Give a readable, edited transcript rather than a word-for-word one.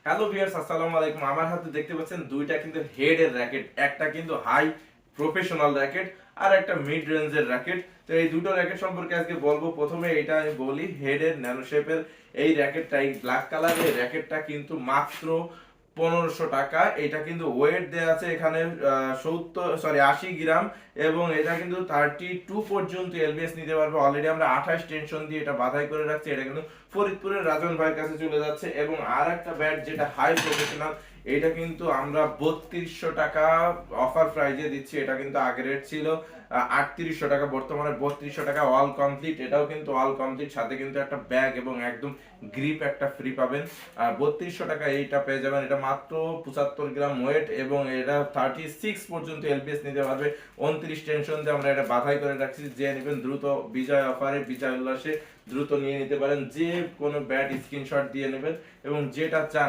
Hello viewers, আসসালামু আলাইকুম। আমার হাতে দেখতে পাচ্ছেন দুইটা কিন্তু হেডের র‍্যাকেট, একটা কিন্তু হাই প্রফেশনাল র‍্যাকেট আর একটা মিড রেঞ্জের র‍্যাকেট। তো এই দুটো র‍্যাকেট সম্পর্কে আজকে বলবো। প্রথমে এটা আমি বলি, হেডের ন্যানো শেপের এই র‍্যাকেটটা, এই ব্ল্যাক কালারের র‍্যাকেটটা কিন্তু মাত্র 1500 টাকা। এটা কিন্তু ওয়েট দেয়া আছে এখানে 80 গ্রাম, এবং এটা কিন্তু 32 পর্যন্ত এলবিএস নিতে পারবে। অলরেডি আমরা 28 টেনশন দিয়ে এটা বাধাই করে রাখছি। এটা কিন্তু ফরিদপুরের রাজন ভাইয়ের কাছে চলে যাচ্ছে। এবং আর একটা ব্যাট যেটা হাই প্রফেশনাল, এটা কিন্তু আমরা 3200 টাকা অফার প্রাইজে দিচ্ছি। এটা কিন্তু আগের রেট ছিল 3800 টাকা, বর্তমানে 3200 টাকা অল কমপ্লিট। এটাও কিন্তু অল কমপ্লিট, সাথে কিন্তু একটা ব্যাগ এবং একদম গ্রিপ একটা ফ্রি পাবেন। আর 3200 টাকা এইটা পেয়ে যাবেন। এটা মাত্র 75 গ্রাম ওয়েট, এবং এটা 36 পর্যন্ত এলবিএস নিতে পারবে। 29 টেনশন দিয়ে আমরা এটা বাধাই করে রাখছি। যে নেবেন দ্রুত বিজয় অফারে, বিজয় উল্লাসে দ্রুত নিয়ে নিতে পারেন। যে কোনো ব্যাট স্ক্রিনশট দিয়ে নেবেন এবং যেটা চান